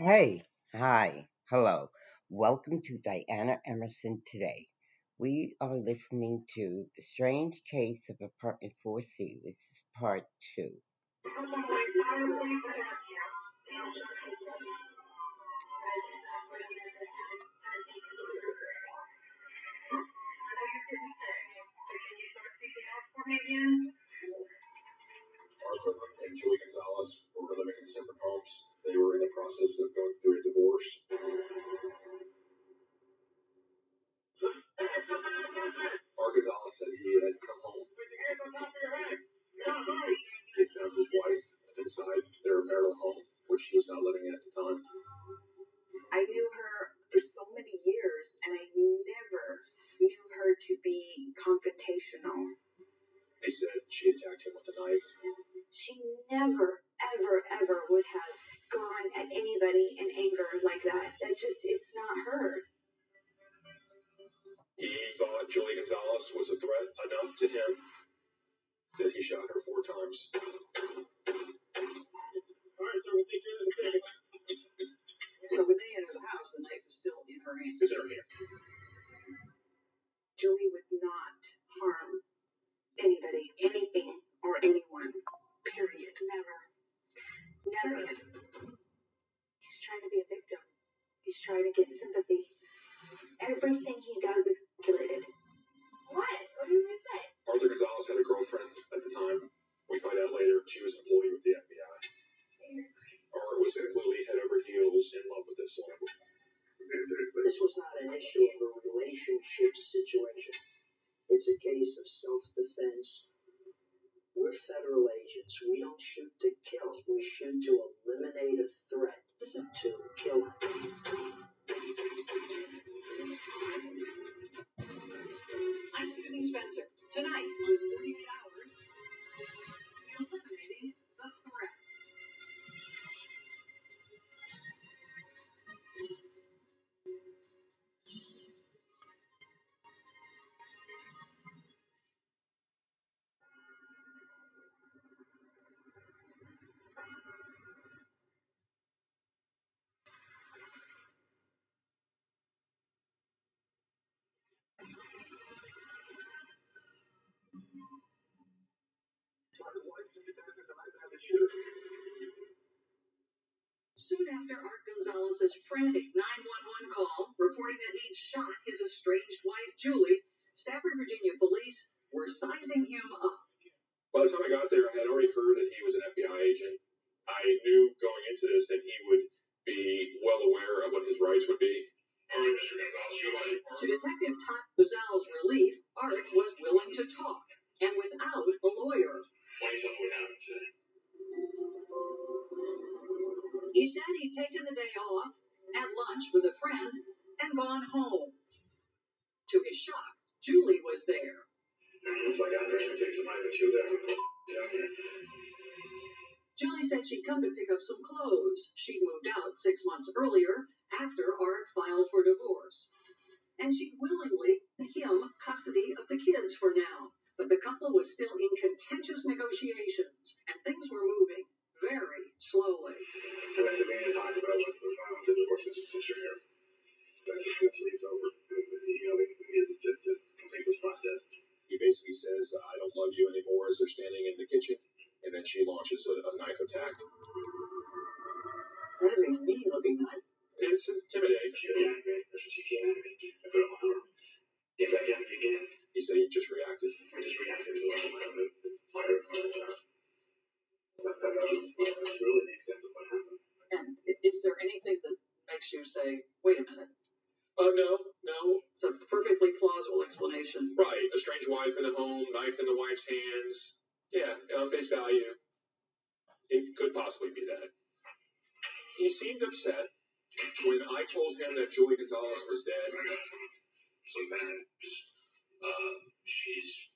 Hey, hi, hello. Welcome to Diana Emerson today. We are listening to The Strange Case of Apartment 4C. This is part two. Arthur and Julie Gonzalez were living in separate homes. They were in the process of going through a divorce. Art Gonzalez said he had come home. He found his wife inside their marital home, which she was not living in at the time. I knew her for so many years, and I never knew her to be confrontational. They said she attacked him with a knife. She never, ever, ever would have gone at anybody in anger like that. It's not her. He thought Julie Gonzalez was a threat enough to him that he shot her 4 times. So when they entered the house, the knife was still in her hand. It's in her hand. Julie would not harm anybody, anything, or anyone. Period. Never. Never. Period. He's trying to be a victim. He's trying to get sympathy. Everything he does is calculated. What? What do you mean say? Arthur Gonzalez had a girlfriend at the time. We find out later she was employed with the FBI. Art was completely head over heels in love with this woman. This was not an issue of a relationship situation. It's a case of self-defense. We're federal agents. We don't shoot to kill. We shoot to eliminate a threat. This is to kill him. I'm Susan Spencer. Tonight on 48 Hours, eliminating the threat. Soon after Art Gonzalez's frantic 911 call reporting that he'd shot his estranged wife, Julie, Stafford, Virginia police were sizing him up. By the time I got there, I had already heard that he was an FBI agent. I knew going into this that he would be well aware of what his rights would be. All right, Mr. Gonzalez, you are. To Detective Todd Gonzalez's relief, Art was willing to talk, and without a lawyer. Why don't you tell me what happened today? He said he'd taken the day off, had lunch with a friend, and gone home. To his shock, Julie was there. Looks like I underestimated somebody that she was at. Julie said she'd come to pick up some clothes. She'd moved out 6 months earlier after Art filed for divorce. And she'd willingly give him custody of the kids for now. But the couple was still in contentious negotiations, and things were moving very slowly. And I said, we need to talk about what's going on with the divorce since you're here. That's essentially it's over. We need to complete this process. He basically says, I don't love you anymore as they're standing in the kitchen. And then she launches a knife attack. That is a mean-looking knife. It's intimidating. She attacked me. That's what she came at me. I put up my arm. Came back at me again. He said he just reacted. I just reacted to what happened. Fire. That was really the extent of what happened. And is there anything that makes you say, wait a minute? Oh, no. It's a perfectly plausible explanation. Right. A strange wife in the home, knife in the wife's hands. Yeah, face value. It could possibly be that. He seemed upset when I told him that Julie Gonzalez was dead. So bad. She's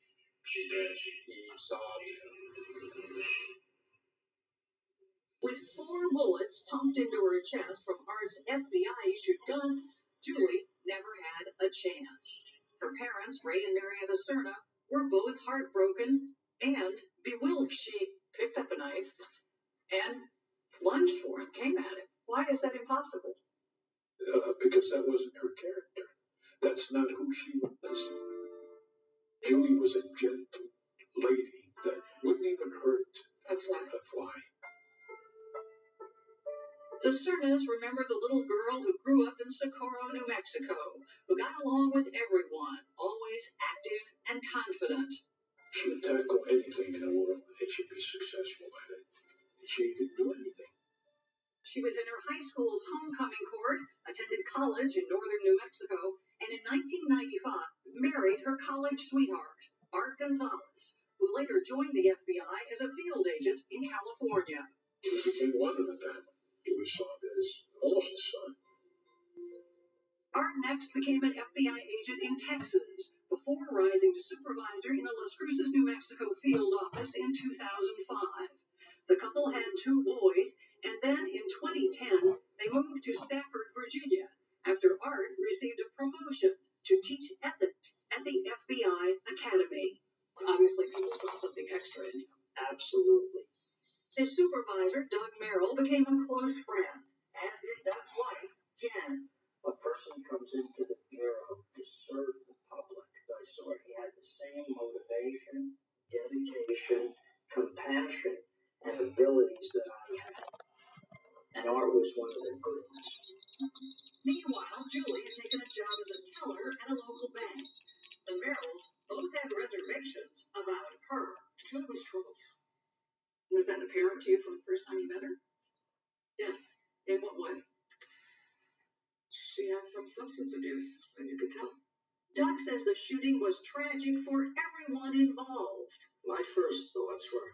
dead. He sobbed. With 4 bullets pumped into her chest from Art's FBI-issued gun, Julie never had a chance. Her parents, Ray and Marietta Cerna, were both heartbroken and bewildered. She picked up a knife and lunged for him, came at him. Why is that impossible? Because that wasn't her character. That's not who she was. Julie was a gentle lady that wouldn't even hurt a fly. The Cernas remember the little girl who grew up in Socorro, New Mexico, who got along with everyone, always active and confident. She would tackle anything in the world, and she'd be successful at it. She'd even do anything. She was in her high school's homecoming court, attended college in northern New Mexico, and in 1995 married her college sweetheart, Art Gonzalez, who later joined the FBI as a field agent in California. He was the thing one of the family. He was saw as almost a son. Art next became an FBI agent in Texas before rising to supervisor in the Las Cruces, New Mexico field office in 2005. The couple had 2 boys, and then in 2010, they moved to Stafford, Virginia, after Art received a promotion to teach ethics at the FBI Academy. Obviously, people saw something extra in him. Absolutely. His supervisor, Doug Merrill, became a close friend, as did Doug's wife, Jen. A person comes into the Bureau to serve the public. I saw he had the same motivation, dedication, compassion, and abilities that I had. And Art was one of the good ones. Meanwhile, Julie had taken a job as a teller at a local bank. The Merrills both had reservations about her. Julie was troubled. Was that apparent to you from the first time you met her? Yes. In what way? She had some substance abuse, and you could tell. Doug says the shooting was tragic for everyone involved. My first thoughts were,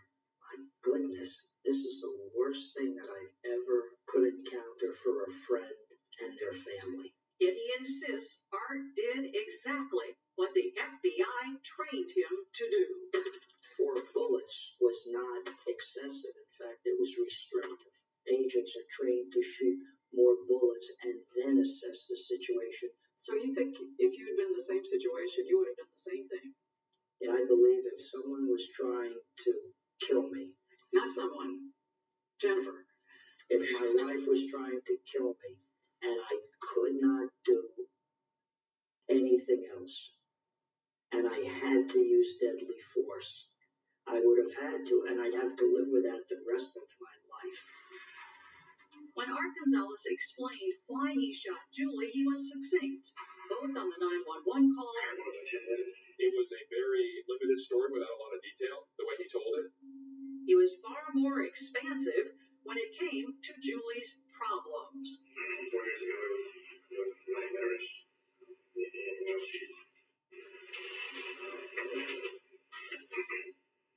my goodness, this is the worst thing that I've ever could encounter for a friend and their family. Yet he insists Art did exactly what the FBI trained him to do. 4 bullets was not excessive. In fact, it was restrictive. Agents are trained to shoot more bullets and then assess the situation. So you think if you had been in the same situation, you would have done the same thing? And I believe if someone was trying to kill me. Not someone. Jennifer. If my wife was trying to kill me and I could not do anything else, and I had to use deadly force, I would have had to, and I'd have to live with that the rest of my life. When Art Gonzalez explained why he shot Julie, he was succinct, both on the 911 call. It was a very limited story without a lot of detail, the way he told it. He was far more expansive when it came to Julie's problems. 4 years ago, it was nightmarish.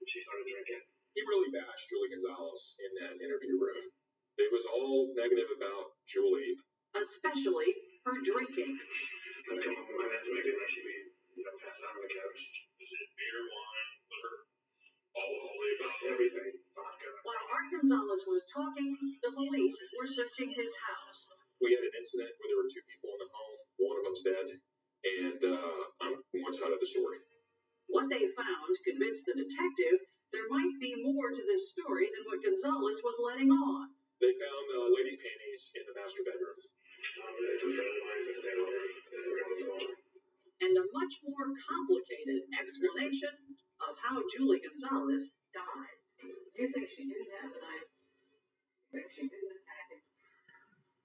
She started drinking. He really bashed Julie Gonzalez in that interview room. It was all negative about Julie. Especially her drinking. I come home and I had to make it like she'd be, passed out on the couch. Is it beer, wine, liquor? All the above. Everything. Vodka. While Art Gonzalez was talking, the police were searching his house. We had an incident where there were 2 people in the home. One of them's dead. And I'm on one side of the story. What they found convinced the detective there might be more to this story than what Gonzalez was letting on. They found ladies' panties in the master bedroom. And a much more complicated explanation of how Julie Gonzalez died. You think she didn't have the knife? You think she didn't attack him?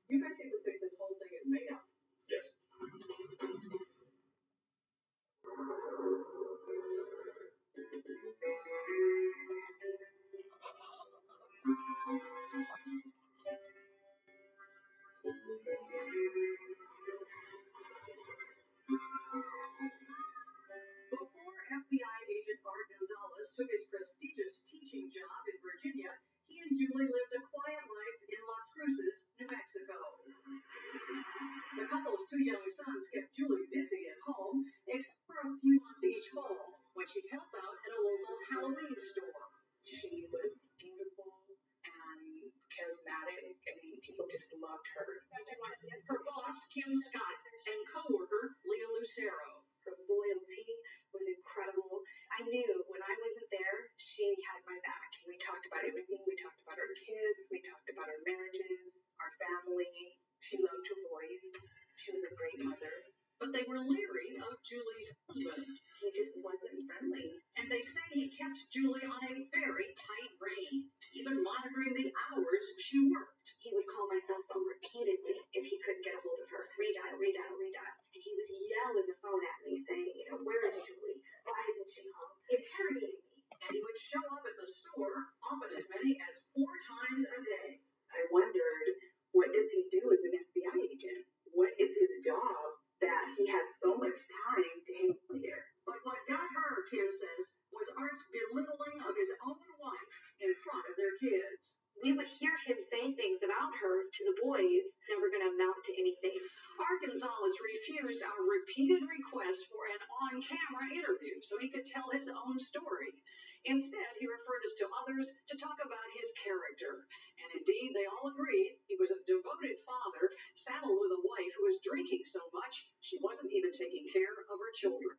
You guys seem to think this whole thing is made up. Yes. Before FBI agent Art Gonzalez took his prestigious teaching job in Virginia, he and Julie lived a quiet life in Las Cruces, New Mexico. The couple's 2 young sons kept Julie busy at home, except for a few months each fall, when she'd help out at a local Halloween store. She was beautiful and charismatic. I mean, people just loved her. Her boss, Kim Scott, and co-worker, Leah Lucero. Her loyalty was incredible. I knew when I wasn't there, she had my back. We talked about everything. We talked about our kids. We They talked about our marriages, our family. She loved her boys. She was a great mother. But they were leery of Julie's husband. He just wasn't friendly. And they say he kept Julie on a very tight rein, even monitoring the hours she worked. He would call my cell phone repeatedly if he couldn't get a hold of her. Redial, redial, redial. And he would yell in the phone at me saying, where is Julie? Why isn't she home? Interrogating me. And he would show up at the store often as many as 4 times a day. I wondered, what does he do as an FBI agent? What is his job that he has so much time to hang out here? But what got her, Kim says, was Art's belittling of his own wife in front of their kids. We would hear him say things about her to the boys, never going to amount to anything. Art Gonzalez refused our repeated requests for an on-camera interview so he could tell his own story. Instead, he referred us to others to talk about his character. And indeed, they all agreed he was a devoted father, saddled with a wife who was drinking so much she wasn't even taking care of her children.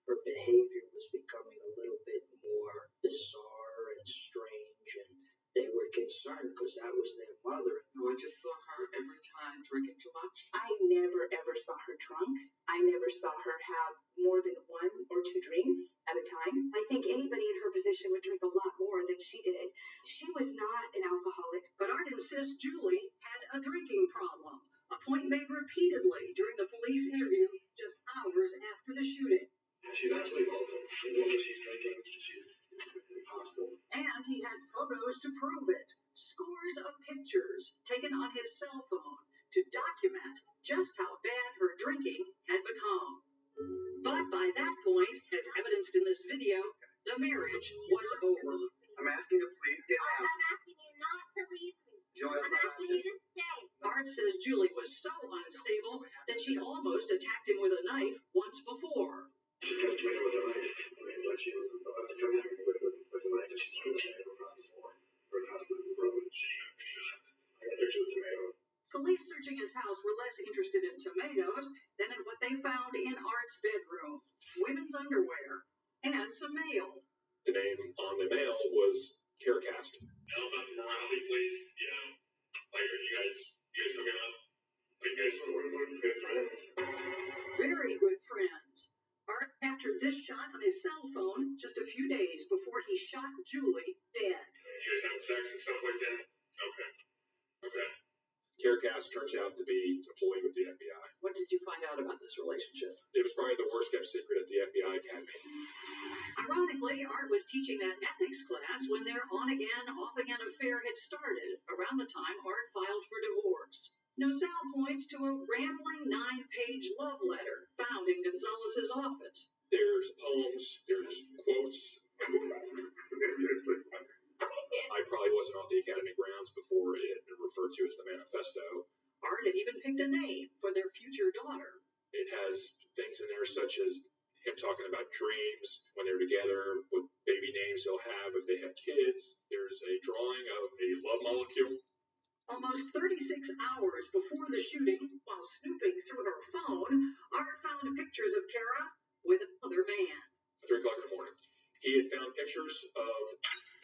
Her behavior was becoming a little bit more bizarre and strange, and they were concerned because that was their mother. I just saw her every time drinking too much. I never ever saw her drunk. I never saw her have more than 1 or 2 drinks at a time. I think anybody in her position would drink a lot more than she did. She was not an alcoholic. But Art insists Julie had a drinking problem, a point made repeatedly during the police interview just hours after the shooting. She's actually vocal. She's drinking. She's impossible. And he had photos to prove it. Scores of pictures taken on his cell phone to document just how bad her drinking had become. But by that point, as evidenced in this video, the marriage was over. I'm asking you to please get out. I'm asking you not to leave me. Joy, I'm asking you to stay. Art says Julie was so unstable that she almost attacked him with a knife once before. She kept me with a knife. I mean, like she was about to come at me with a knife, and she threw it across the floor, or across the road. I got pictures of tomatoes. Police searching his house were less interested in tomatoes than in what they found in Art's bedroom, women's underwear, and some mail. The name on the mail was Caracast. Now about morality, please. Like, are you guys hooking up? Like, you guys were good friends. Very good friends. Art captured this shot on his cell phone just a few days before he shot Julie dead. You guys having sex and stuff like that? Okay. Caracast turns out to be employed with the FBI. What did you find out about this relationship? It was probably the worst kept secret at the FBI Academy. Ironically, Art was teaching that ethics class when their on-again, off-again affair had started, around the time Art filed for divorce. Nozell points to a rambling 9-page love letter found in Gonzalez's office. There's poems, there's quotes. I probably wasn't off the Academy grounds before it had been referred to as the Manifesto. Art had even picked a name for their future daughter. It has things in there such as him talking about dreams when they're together, what baby names they'll have if they have kids. There's a drawing of a love molecule. Almost 36 hours before the shooting, while snooping through her phone, Art found pictures of Kara with another man. 3 o'clock in the morning. He had found pictures of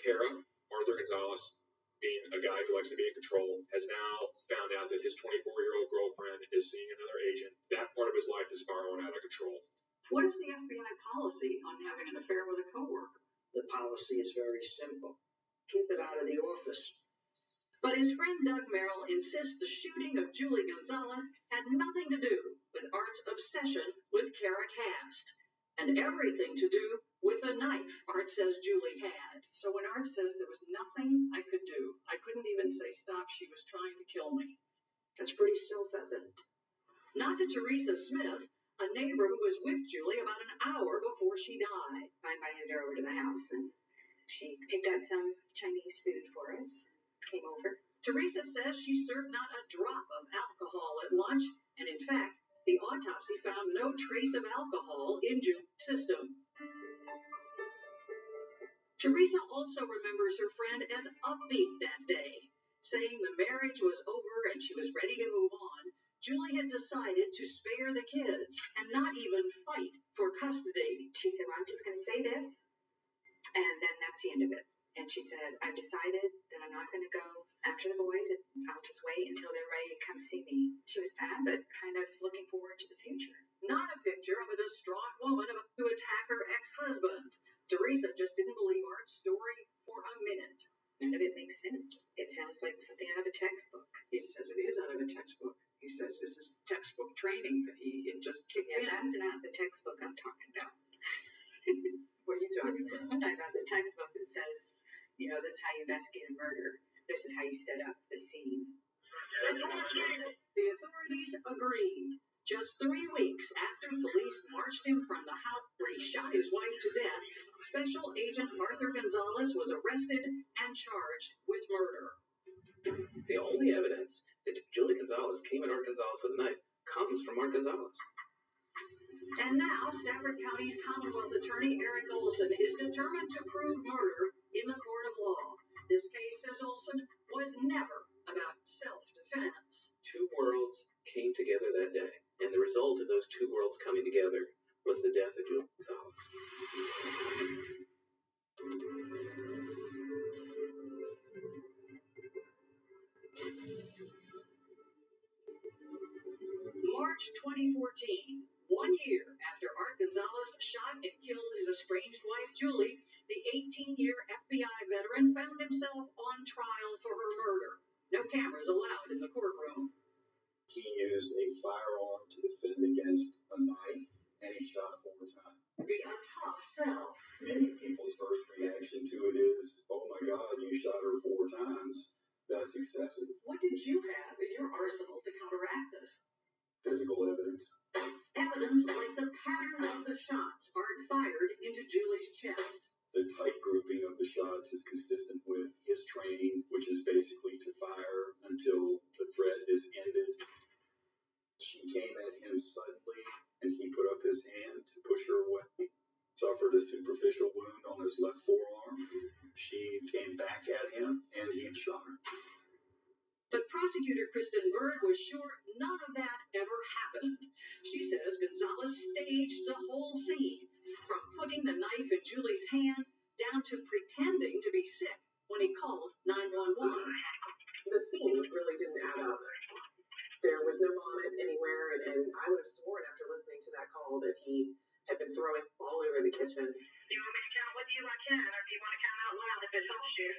Kara, Arthur Gonzalez, being a guy who likes to be in control, has now found out that his 24-year-old girlfriend is seeing another agent. That part of his life is spiraling out of control. What is the FBI policy on having an affair with a coworker? The policy is very simple. Keep it out of the office. But his friend Doug Merrill insists the shooting of Julie Gonzalez had nothing to do with Art's obsession with Kara Cast, and everything to do with the knife Art says Julie had. So when Art says there was nothing I could do, I couldn't even say stop, she was trying to kill me. That's pretty self-evident. Not to Teresa Smith, a neighbor who was with Julie about an hour before she died. I invited her over to the house, and she picked out some Chinese food for us. Came over. Teresa says she served not a drop of alcohol at lunch, and in fact, the autopsy found no trace of alcohol in Julie's system. Teresa also remembers her friend as upbeat that day, saying the marriage was over and she was ready to move on. Julie had decided to spare the kids and not even fight for custody. She said, well, I'm just going to say this, and then that's the end of it. And she said, I've decided that I'm not going to go after the boys. I'll just wait until they're ready to come see me. She was sad, but kind of looking forward to the future. Not a picture of a distraught woman about to attack her ex-husband. Teresa just didn't believe Art's story for a minute. None of it makes sense. It sounds like something out of a textbook. He says it is out of a textbook. He says this is textbook training that he just kicked in. That's not the textbook I'm talking about. What are you talking about? I'm talking about the textbook that says, you know, this is how you investigate a murder. This is how you set up the scene. The authorities agreed. Just 3 weeks after police marched him from the house where he shot his wife to death, Special Agent Arthur Gonzalez was arrested and charged with murder. The only evidence that Julie Gonzalez came at Art Gonzalez with a knife comes from Art Gonzalez. And now, Stafford County's Commonwealth Attorney Eric Olson is determined to prove murder in the court of law. This case, says Olson, was never about self-defense. Two worlds came together that day, and the result of those two worlds coming together was the death of Julie Gonzalez. March 2014, 1 year after Art Gonzalez shot and killed his estranged wife, Julie, the 18-year FBI veteran found himself on trial for her murder. No cameras allowed in the courtroom. He used a firearm to defend against a knife, and he shot 4 times. Be a tough sell. Many people's first reaction to it is, oh my God, you shot her 4 times. That's excessive. What did you have in your arsenal to counteract this? Physical evidence. Evidence like the pattern of the shots Art fired into Julie's chest. The tight grouping of the shots is consistent with his training, which is basically to fire until the threat is ended. She came at him suddenly, and he put up his hand to push her away. Suffered a superficial wound on his left forearm. She came back at him, and he shot her. But prosecutor Kristen Bird was sure none of that ever happened. She says Gonzalez staged the whole scene, from putting the knife in Julie's hand down to pretending to be sick when he called 911. The scene really didn't add up. There was no vomit anywhere, and I would have sworn after listening to that call that he had been throwing all over the kitchen. Do you want me to count with you? I can, or do you want to count out loud if it helps you?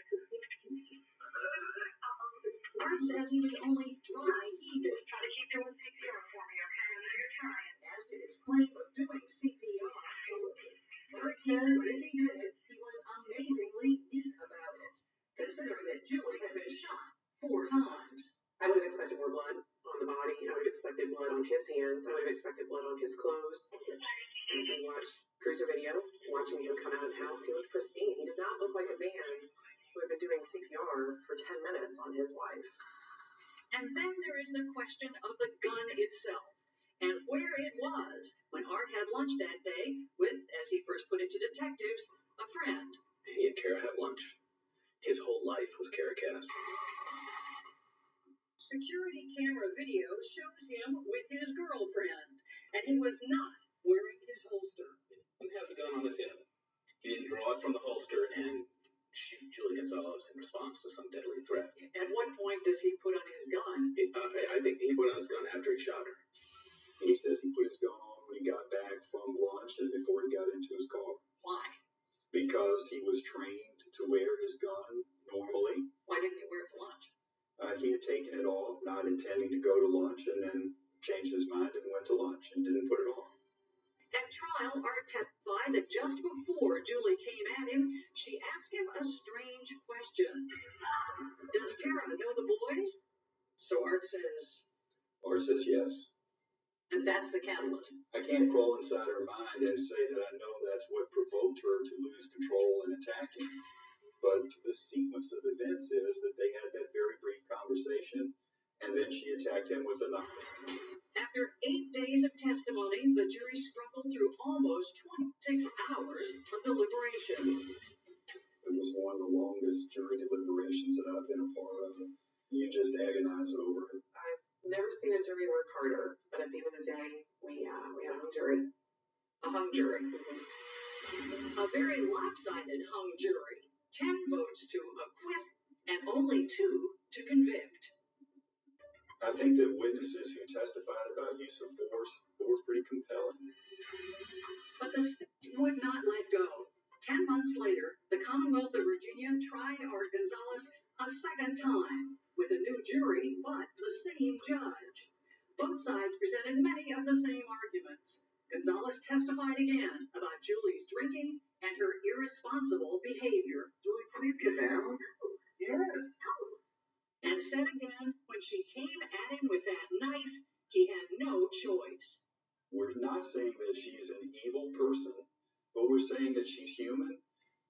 Bird says he was only dry heaving. Try to keep doing CPR for me, okay? I know you're trying. As did his claim of doing CPR. Bird says if he did it, he was amazingly neat about it, considering that Julie had been shot 4 times. I would have expected more blood on the body. I would have expected blood on his hands. I would have expected blood on his clothes. I watched cruiser video, watching him come out of the house. He looked pristine. He did not look like a man who had been doing CPR for 10 minutes on his wife. And then there is the question of the gun itself, and where it was when Art had lunch that day with, as he first put it to detectives, a friend. He and Kara had lunch. His whole life was Kara Cast. Security camera video shows him with his girlfriend, and he was not wearing his holster. He didn't have the gun on his hip. He didn't draw it from the holster and shoot Julie Gonzalez in response to some deadly threat. At what point does he put on his gun? I think he put on his gun after he shot her. He says he put his gun on when he got back from lunch and before he got into his car. Why? Because he was trained to wear his gun normally. Why didn't he wear it to lunch? He had taken it off, not intending to go to lunch, and then changed his mind and went to lunch and didn't put it on. At trial, Art testified that just before Julie came at him, she asked him a strange question. Does Kara know the boys? So Art says yes. And that's the catalyst. I can't crawl inside her mind and say that I know that's what provoked her to lose control and attack him. But the sequence of events is that they had that very brief conversation, and then she attacked him with a knife. After 8 days of testimony, the jury struggled through almost 26 hours of deliberation. It was one of the longest jury deliberations that I've been a part of. You just agonize over it. I've never seen a jury work harder, but at the end of the day, we had a hung jury. A hung jury. A very lopsided hung jury. 10 votes to acquit, and only 2 to convict. I think that witnesses who testified about use of force were pretty compelling. But the state would not let go. 10 months later, the Commonwealth of Virginia tried Art Gonzalez a second time with a new jury, but the same judge. Both sides presented many of the same arguments. Gonzalez testified again about Julie's drinking and her irresponsible behavior. Julie, please get down. Yes. And said again, when she came at him with that knife, he had no choice. We're not saying that she's an evil person, but we're saying that she's human.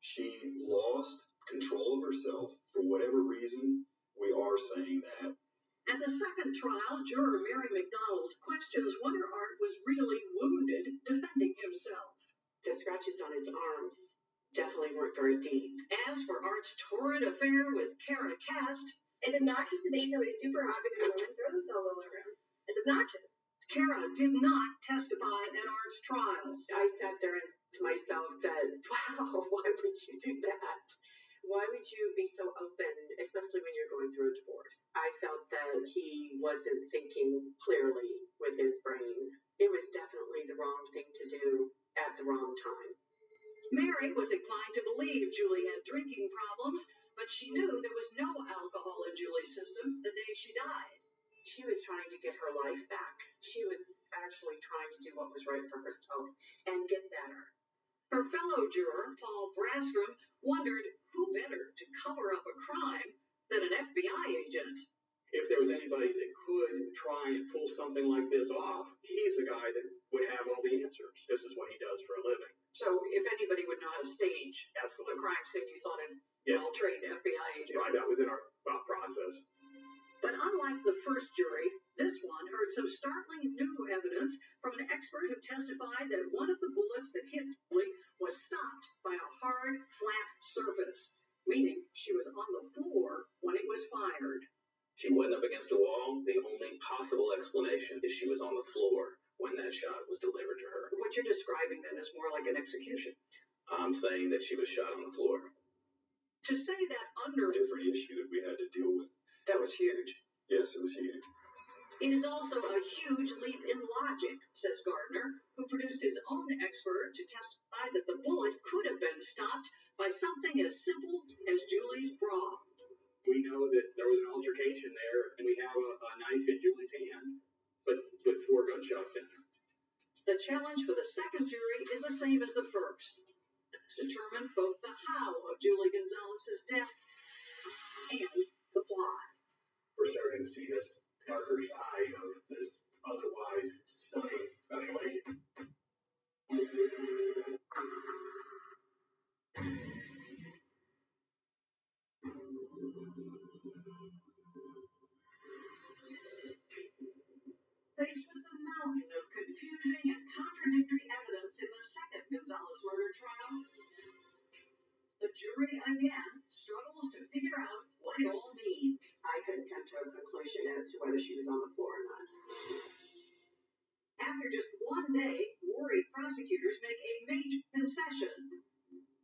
She lost control of herself for whatever reason. We are saying that. At the second trial, juror Mary McDonald questions whether Art was really wounded defending himself. The scratches on his arms definitely weren't very deep. As for Art's torrid affair with Kara Cast, it's obnoxious to date somebody super hot because women throw themselves all over him. It's obnoxious. Kara did not testify at Art's trial. I sat there and to myself that, wow, why would you do that? Why would you be so open, especially when you're going through a divorce? I felt that he wasn't thinking clearly with his brain. It was definitely the wrong thing to do at the wrong time. Mary was inclined to believe Julie had drinking problems, but she knew there was no alcohol in Julie's system the day she died. She was trying to get her life back. She was actually trying to do what was right for herself and get better. Her fellow juror, Paul Brastrom, wondered who better to cover up a crime than an FBI agent. If there was anybody that could try and pull something like this off, he's the guy that would have all the answers. This is what he does for a living. So if anybody would know how to stage a Absolutely. crime scene, you thought an Yeah. well-trained FBI agent. Right, that was in our thought process. But unlike the first jury, this one heard some startling new evidence from an expert who testified that one of the bullets that hit Julie was stopped by a hard, flat surface, meaning she was on the floor when it was fired. She wasn't up against a wall. The only possible explanation is she was on the floor when that shot was delivered to her. What you're describing then is more like an execution. I'm saying that she was shot on the floor. To say that under Different issue that we had to deal with. that was huge. Yes, it was huge. It is also a huge leap in logic, says Gardner, who produced his own expert to testify that the bullet could have been stopped by something as simple as Julie's bra. We know that there was an altercation there, and we have a knife in Julie's hand, but with 4 gunshots in there. The challenge for the second jury is the same as the first. Determine both the how of Julie Gonzalez's death and the why. We're starting to see this darker side of this otherwise stunning special agent. Faced with a mountain of confusing and contradictory evidence in the second Gonzalez murder trial, the jury again struggles to figure out what it all means. I couldn't come to a conclusion as to whether she was on the floor or not. After just one day, worried prosecutors make a major concession,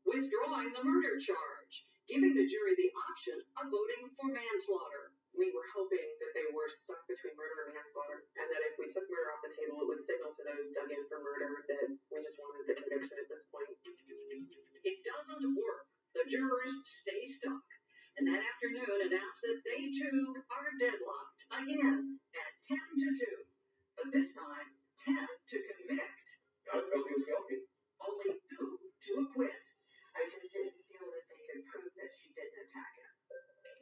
withdrawing the murder charge, giving the jury the option of voting for manslaughter. We were hoping that they were stuck between murder and manslaughter, and that if we took murder off the table, it would signal to those dug in for murder that we just wanted the conviction at this point. It doesn't work. The jurors stay stuck, and that afternoon announce that they too are deadlocked again at 10-2, but this time 10 to convict, I felt he was guilty. only 2 to acquit. I just didn't feel that they could prove that she didn't attack him.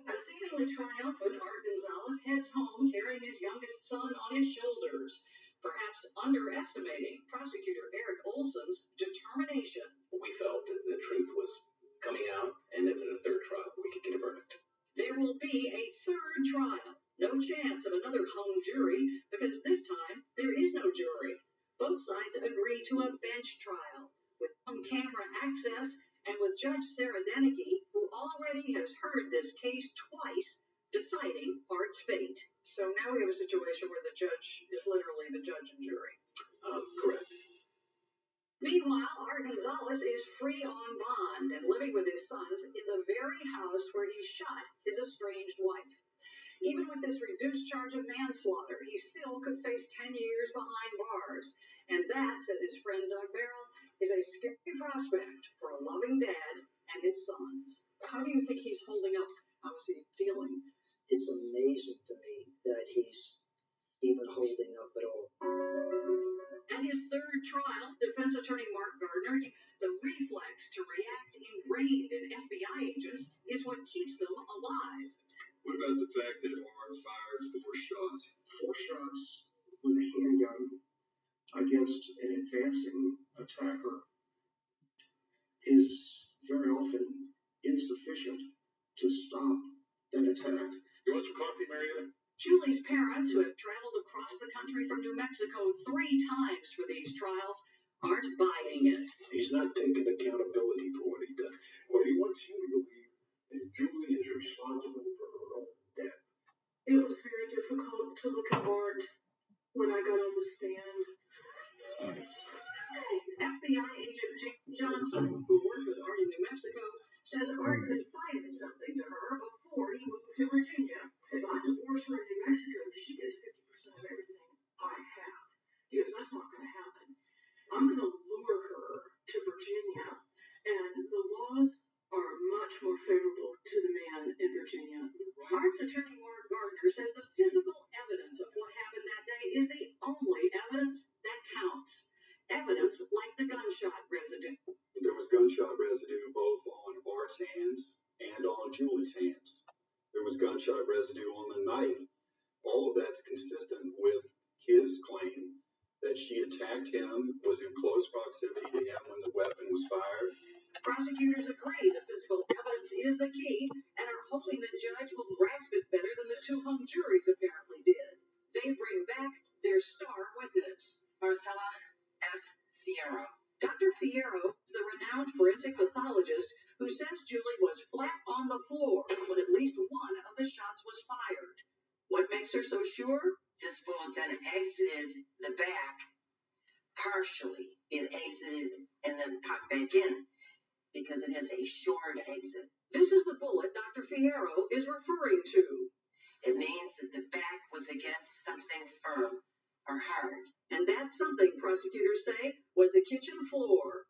A seemingly triumphant Art Gonzalez heads home carrying his youngest son on his shoulders, perhaps underestimating prosecutor Eric Olson's determination. We felt that the truth was coming out, and that in a third trial we could get a verdict. There will be a third trial. No chance of another hung jury, because this time there is no jury. Both sides agree to a bench trial, with on-camera access and with Judge Sarah Dennehy, who already has heard this case twice, deciding Art's fate. So now we have a situation where the judge is literally the judge and jury. Correct. Meanwhile, Art Gonzalez is free on bond and living with his sons in the very house where he shot his estranged wife. Even with this reduced charge of manslaughter, he still could face 10 years behind bars. And that, says his friend Doug Barrell, is a scary prospect for a loving dad and his sons. How do you think he's holding up? How is he feeling? It's amazing to me that he's even holding up at all. At his third trial, defense attorney Mark Gardner, the reflex to react ingrained in FBI agents is what keeps them alive. What about the fact that Art fired 4 shots? 4 shots with a handgun against an advancing attacker is very often insufficient to stop that attack. You want some coffee, Marietta? Julie's parents, who have traveled across the country from New Mexico 3 times for these trials, aren't buying it. He's not taking accountability for what he done. What he wants you to believe that Julie is responsible for her own death. It was very difficult to look at Art when I got on the stand. FBI agent Jake Johnson, who worked with Art in New Mexico, says Art confided something to her before he moved to Virginia. If I divorce her in New Mexico, she gets 50% of everything I have. Because that's not going to happen. I'm going to lure her to Virginia, and the laws are much more favorable to the man in Virginia. Art's attorney Mark Gardner says the physical evidence of what happened that day is the only evidence that counts. Evidence like the gunshot residue. There was gunshot residue both on Art's hands and on Julie's hands. There was gunshot residue on the knife. All of that's consistent with his claim that she attacked him, was in close proximity to him when the weapon was fired. Prosecutors agree the physical evidence is the key and are hoping the judge will grasp it better than the 2 hung juries apparently did. They bring back their star witness, Marcella F. Fierro. Dr. Fierro is the renowned forensic pathologist who says Julie was flat on the floor when at least one of the shots was fired. What makes her so sure? This bullet then exited the back partially. It exited and then popped back in because it has a short exit. This is the bullet Dr. Fierro is referring to. It means that the back was against something firm or hard. And that something, prosecutors say, was the kitchen floor.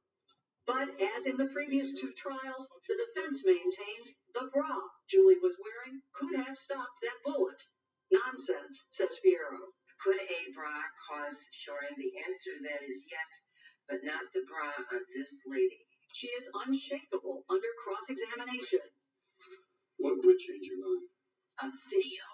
But as in the previous 2 trials, the defense maintains the bra Julie was wearing could have stopped that bullet. Nonsense, says Fierro. Could a bra cause shoring? The answer to that is yes, but not the bra of this lady. She is unshakable under cross-examination. What would change your mind? A video.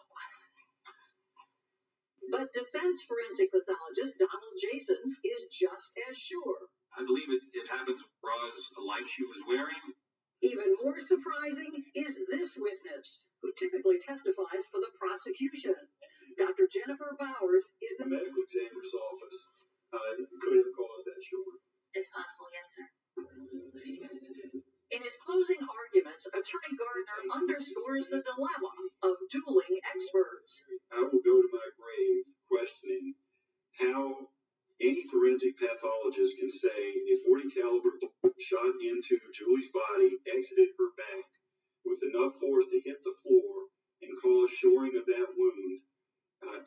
But defense forensic pathologist Donald Jason is just as sure. I believe it happens with bras like she was wearing. Even more surprising is this witness, who typically testifies for the prosecution. Dr. Jennifer Bowers is The medical examiner's office could have caused that short. It's possible, yes, sir. In his closing arguments, Attorney Gardner underscores the dilemma of dueling experts. I will go to my grave questioning how any forensic pathologist can say a .40 caliber shot into Julie's body exited her back with enough force to hit the floor and cause shoring of that wound,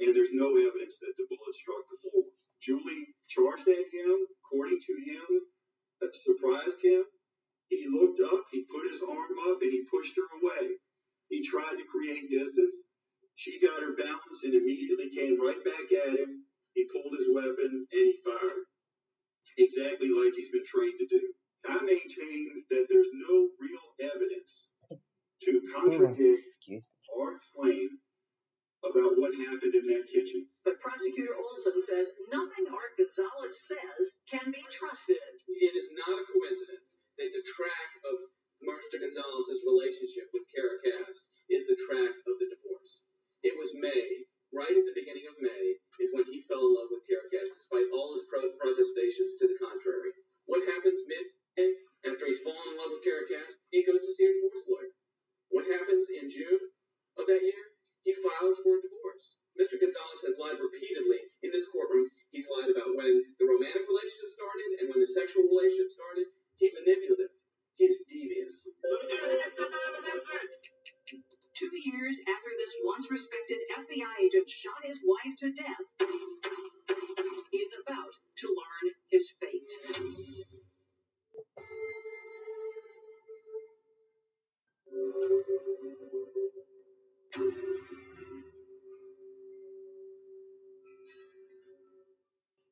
and there's no evidence that the bullet struck the floor. Julie charged at him, according to him, surprised him. He looked up, he put his arm up, and he pushed her away. He tried to create distance. She got her balance and immediately came right back at him. He pulled his weapon and he fired. Exactly like he's been trained to do. I maintain that there's no real evidence to contradict Art's claim about what happened in that kitchen. But Prosecutor Olson says nothing Art Gonzalez says can be trusted. It is not a coincidence that the track of Marta Gonzalez's relationship with Kara Cass is the track of the divorce. It was May, right at the beginning of May, is when he fell in love with Kara Cass, despite all his protestations to the contrary. What happens mid-May, after he's fallen in love with Kara Cass? He goes to see a divorce lawyer. What happens in June of that year? He files for a divorce. Mr. Gonzalez has lied repeatedly in this courtroom. He's lied about when the romantic relationship started and when the sexual relationship started. He's manipulative. He's devious. 2 years after this once respected FBI agent shot his wife to death, he is about to learn his fate.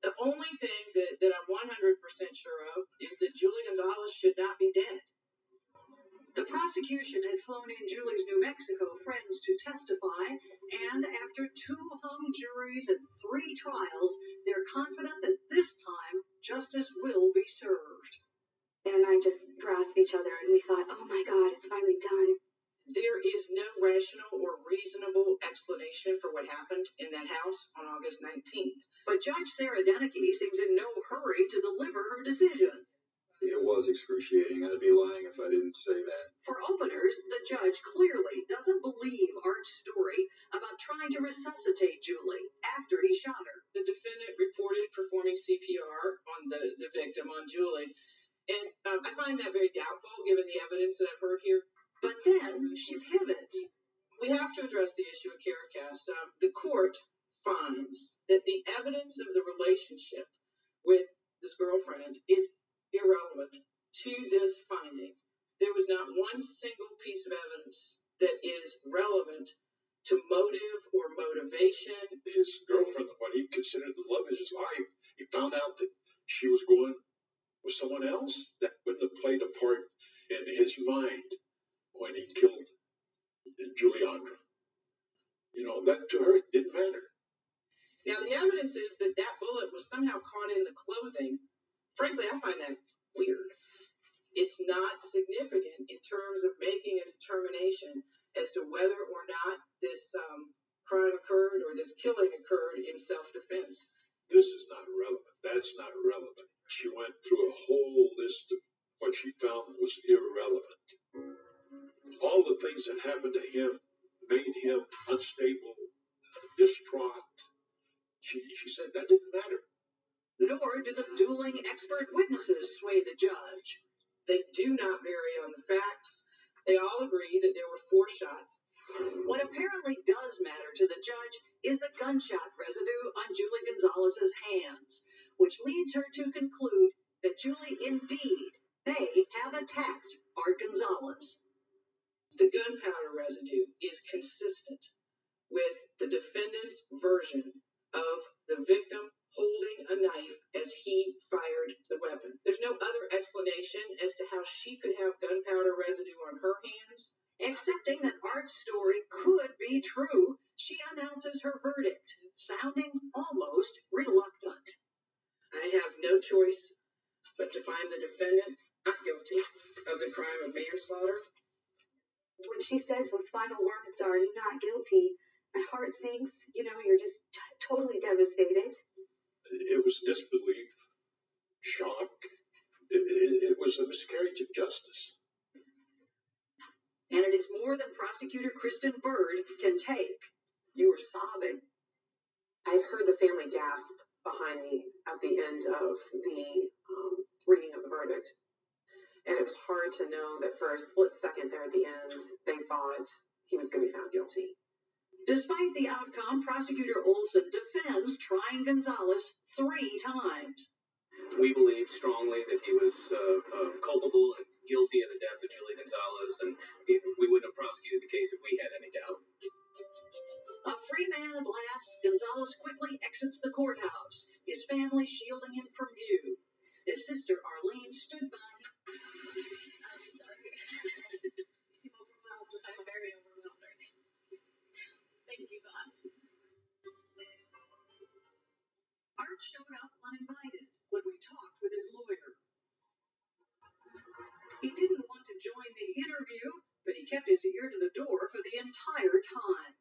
The only thing that I'm 100% sure of is that Julie Gonzalez should not be dead. The prosecution had flown in Julie's New Mexico friends to testify, and after 2 hung juries and 3 trials, they're confident that this time justice will be served. Ben and I just grasped each other and we thought, oh my God, it's finally done. There is no rational or reasonable explanation for what happened in that house on August 19th. But Judge Sarah Deneke seems in no hurry to deliver her decision. It was excruciating. I'd be lying if I didn't say that. For openers, the judge clearly doesn't believe Art's story about trying to resuscitate Julie after he shot her. The defendant reported performing CPR on the victim, on Julie. And I find that very doubtful given the evidence that I've heard here. But then she pivots. We have to address the issue of Caracas. The court finds that the evidence of the relationship with this girlfriend is irrelevant to this finding. There was not one single piece of evidence that is relevant to motive or motivation. His girlfriend, what he considered the love of his life, he found out that she was going with someone else. That wouldn't have played a part in his mind when he killed Juliandra. That to her it didn't matter. Now, the evidence is that bullet was somehow caught in the clothing. Frankly, I find that weird. It's not significant in terms of making a determination as to whether or not this crime occurred or this killing occurred in self-defense. This is not relevant. That's not relevant. She went through a whole list of what she found was irrelevant. All the things that happened to him made him unstable, distraught. She said that didn't matter. Nor do the dueling expert witnesses sway the judge. They do not vary on the facts. They all agree that there were 4 shots. What apparently does matter to the judge is the gunshot residue on Julie Gonzalez's hands, which leads her to conclude that Julie indeed may have attacked Art Gonzalez. The gunpowder residue is consistent with the defendant's version of the victim holding a knife as he fired the weapon. There's no other explanation as to how she could have gunpowder residue on her hands. Accepting that Art's story could be true, she announces her verdict, sounding almost reluctant. I have no choice but to find the defendant not guilty of the crime of manslaughter. When she says those final words are not guilty, my heart sinks. You're just totally devastated. It was disbelief, shock. It was a miscarriage of justice. And it is more than Prosecutor Kristen Bird can take. You were sobbing. I heard the family gasp behind me at the end of the reading of the verdict. And it was hard to know that for a split second there at the end, they thought he was going to be found guilty. Despite the outcome, Prosecutor Olson defends trying Gonzalez 3 times. We believe strongly that he was culpable and guilty of the death of Julie Gonzalez, and we wouldn't have prosecuted the case if we had any doubt. A free man at last, Gonzalez quickly exits the courthouse, his family shielding him from view. His sister Arlene stood by. I'm sorry. You seem overwhelmed. I'm very overwhelmed right now. Thank you, God. Art showed up uninvited when we talked with his lawyer. He didn't want to join the interview, but he kept his ear to the door for the entire time.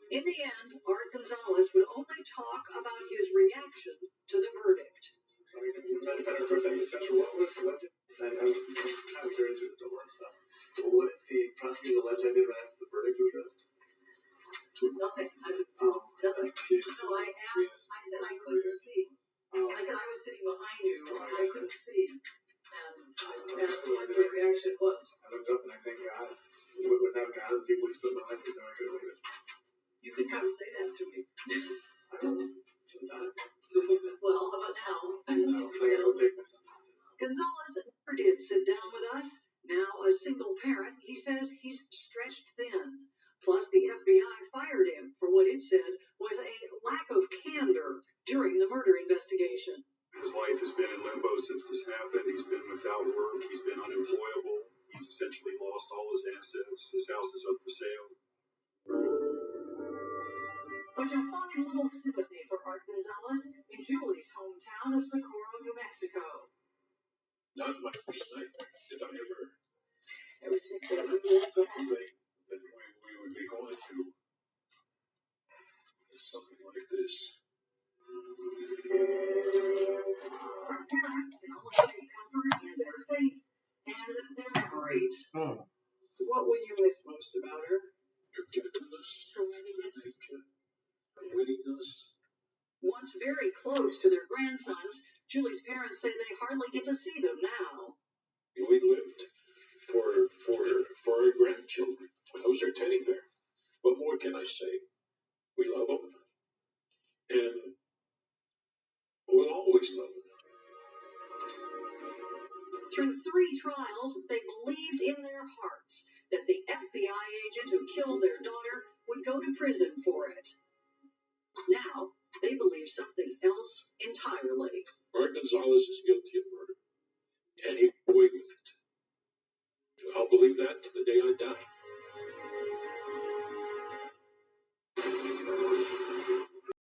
In the end, Art Gonzalez would only talk about his reaction to the verdict. Sorry, of course, I discussed your law with about it, and I was kind of curious with the door and stuff. What if the prosecutors alleged I did right after the verdict was read? Nothing. Nothing. No, I asked, I said I couldn't see. I said I was sitting behind you and I couldn't see. And I asked what your reaction was. I looked up and I thank God. Without God, the people He's put in my life, I could have made it. You can come say that to me. I don't know. Sometimes. Well, how about now? No, because I got to go take myself. Gonzalez never did sit down with us. Now a single parent, he says he's stretched thin. Plus, the FBI fired him for what it said was a lack of candor during the murder investigation. His life has been in limbo since this happened. He's been without work. He's been unemployable. He's essentially lost all his assets. His house is up for sale. But you'll find little sympathy for Art Gonzalez in Julie's hometown of Socorro, New Mexico. Not my first nightmare. Did I ever Everything that we think that we would be going through something like this? Our parents can only take comfort in their faith and their memories. What will you miss most about her? Her gentleness, Her willingness. her willingness. Once very close to their grandsons, Julie's parents say they hardly get to see them now. We lived for our grandchildren. That was their teddy bear. What more can I say? We love them. And we'll always love them. Through 3 trials, they believed in their hearts that the FBI agent who killed their daughter would go to prison for it. Now, they believe something else entirely. Art Gonzalez is guilty of murder. And he got away with it. I'll believe that to the day I die.